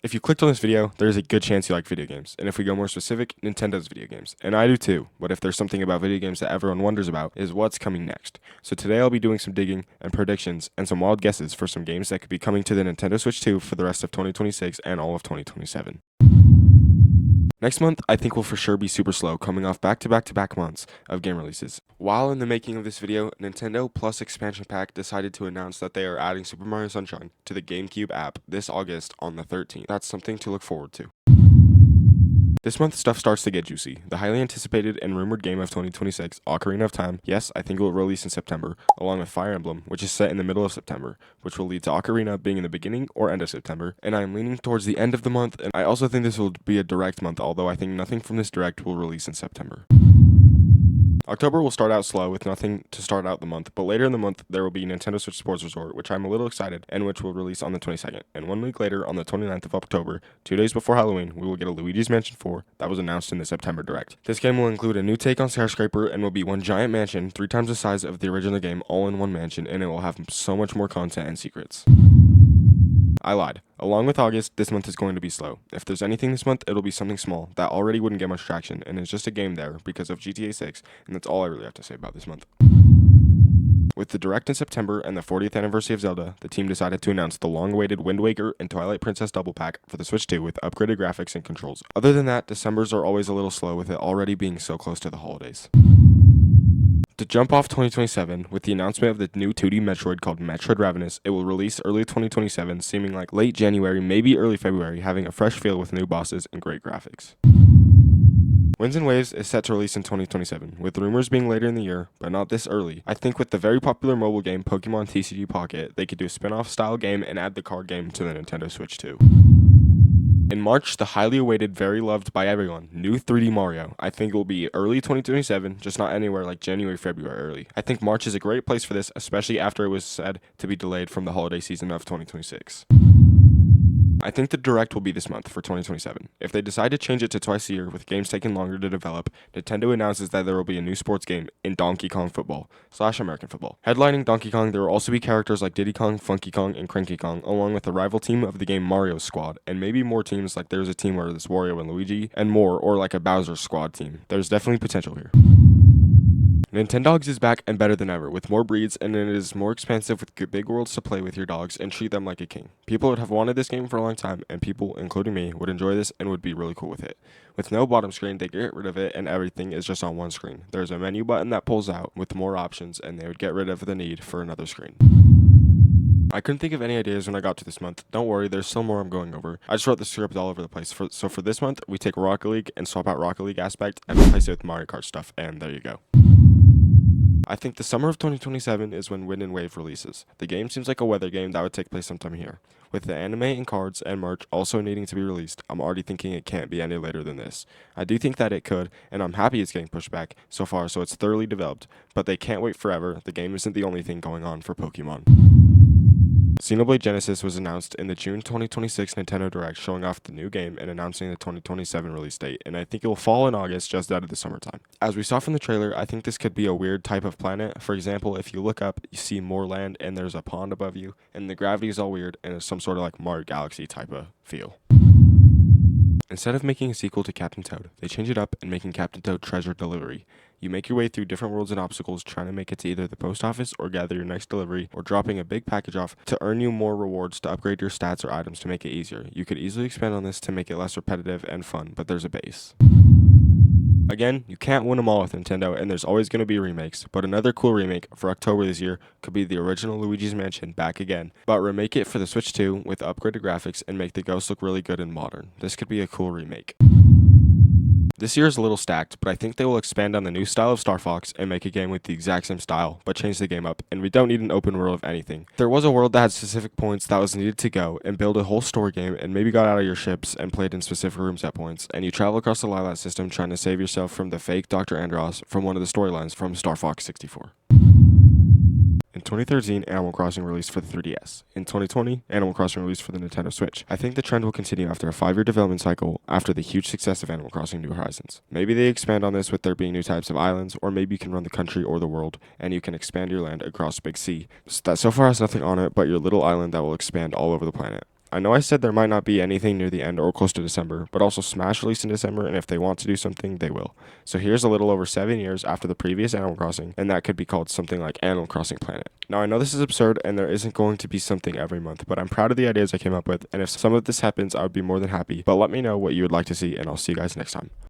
If you clicked on this video, there's a good chance you like video games, and if we go more specific, Nintendo's video games. And I do too, but if there's something about video games that everyone wonders about, is what's coming next. So today I'll be doing some digging and predictions and some wild guesses for some games that could be coming to the Nintendo Switch 2 for the rest of 2026 and all of 2027. Next month, I think will for sure be super slow, coming off back-to-back-to-back months of game releases. While in the making of this video, Nintendo Plus Expansion Pack decided to announce that they are adding Super Mario Sunshine to the GameCube app this August on the 13th. That's something to look forward to. This month, stuff starts to get juicy. The highly anticipated and rumored game of 2026, Ocarina of Time, yes, I think it will release in September, along with Fire Emblem, which is set in the middle of September, which will lead to Ocarina being in the beginning or end of September, and I am leaning towards the end of the month, and I also think this will be a direct month, although I think nothing from this direct will release in September. October will start out slow with nothing to start out the month, but later in the month there will be Nintendo Switch Sports Resort, which I'm a little excited, and which will release on the 22nd. And 1 week later, on the 29th of October, 2 days before Halloween, we will get a Luigi's Mansion 4 that was announced in the September Direct. This game will include a new take on Skyscraper and will be one giant mansion, 3 times the size of the original game, all in one mansion, and it will have so much more content and secrets. I lied. Along with August, this month is going to be slow. If there's anything this month, it'll be something small that already wouldn't get much traction, and it's just a game there because of GTA 6, and that's all I really have to say about this month. With the Direct in September and the 40th anniversary of Zelda, the team decided to announce the long-awaited Wind Waker and Twilight Princess double pack for the Switch 2 with upgraded graphics and controls. Other than that, Decembers are always a little slow with it already being so close to the holidays. To jump off 2027, with the announcement of the new 2D Metroid called Metroid Ravenous, it will release early 2027, seeming like late January, maybe early February, having a fresh feel with new bosses and great graphics. Winds and Waves is set to release in 2027, with rumors being later in the year, but not this early. I think with the very popular mobile game Pokemon TCG Pocket, they could do a spin-off style game and add the card game to the Nintendo Switch 2. In March, the highly awaited, very loved by everyone, new 3D Mario. I think it will be early 2027, just not anywhere like January, February early. I think March is a great place for this, especially after it was said to be delayed from the holiday season of 2026. I think the Direct will be this month for 2027. If they decide to change it to twice a year with games taking longer to develop, Nintendo announces that there will be a new sports game in Donkey Kong Football / American Football. Headlining Donkey Kong, there will also be characters like Diddy Kong, Funky Kong, and Cranky Kong, along with the rival team of the game Mario Squad, and maybe more teams like there's a team where there's Wario and Luigi, and more, or like a Bowser Squad team. There's definitely potential here. Nintendogs is back and better than ever, with more breeds, and it is more expansive with big worlds to play with your dogs and treat them like a king. People would have wanted this game for a long time, and people, including me, would enjoy this and would be really cool with it. With no bottom screen, they get rid of it and everything is just on one screen. There's a menu button that pulls out with more options, and they would get rid of the need for another screen. I couldn't think of any ideas when I got to this month. Don't worry, there's still more I'm going over. I just wrote the script all over the place. So for this month, we take Rocket League and swap out Rocket League aspect and replace it with Mario Kart stuff, and there you go. I think the summer of 2027 is when Wind and Wave releases. The game seems like a weather game that would take place sometime here. With the anime and cards and merch also needing to be released, I'm already thinking it can't be any later than this. I do think that it could, and I'm happy it's getting pushed back so far so it's thoroughly developed, but they can't wait forever. The game isn't the only thing going on for Pokemon. Xenoblade Genesis was announced in the June 2026 Nintendo Direct, showing off the new game and announcing the 2027 release date, and I think it will fall in August just out of the summertime. As we saw from the trailer, I think this could be a weird type of planet. For example, if you look up, you see more land and there's a pond above you, and the gravity is all weird, and it's some sort of like Mario Galaxy type of feel. Instead of making a sequel to Captain Toad, they change it up and making Captain Toad Treasure Delivery. You make your way through different worlds and obstacles trying to make it to either the post office or gather your next delivery or dropping a big package off to earn you more rewards to upgrade your stats or items to make it easier. You could easily expand on this to make it less repetitive and fun, but there's a base. Again, you can't win them all with Nintendo, and there's always going to be remakes, but another cool remake for October this year could be the original Luigi's Mansion back again, but remake it for the Switch 2 with upgraded graphics and make the ghosts look really good and modern. This could be a cool remake. This year is a little stacked, but I think they will expand on the new style of Star Fox and make a game with the exact same style, but change the game up, and we don't need an open world of anything. If there was a world that had specific points that was needed to go, and build a whole story game, and maybe got out of your ships and played in specific rooms at points, and you travel across the Lilat system trying to save yourself from the fake Dr. Andros from one of the storylines from Star Fox 64. In 2013, Animal Crossing released for the 3DS. In 2020, Animal Crossing released for the Nintendo Switch. I think the trend will continue after a 5-year development cycle after the huge success of Animal Crossing New Horizons. Maybe they expand on this with there being new types of islands, or maybe you can run the country or the world, and you can expand your land across Big Sea. That so far has nothing on it but your little island that will expand all over the planet. I know I said there might not be anything near the end or close to December, but also Smash released in December, and if they want to do something, they will. So here's a little over 7 years after the previous Animal Crossing, and that could be called something like Animal Crossing Planet. Now I know this is absurd and there isn't going to be something every month, but I'm proud of the ideas I came up with, and if some of this happens, I would be more than happy. But let me know what you would like to see, and I'll see you guys next time.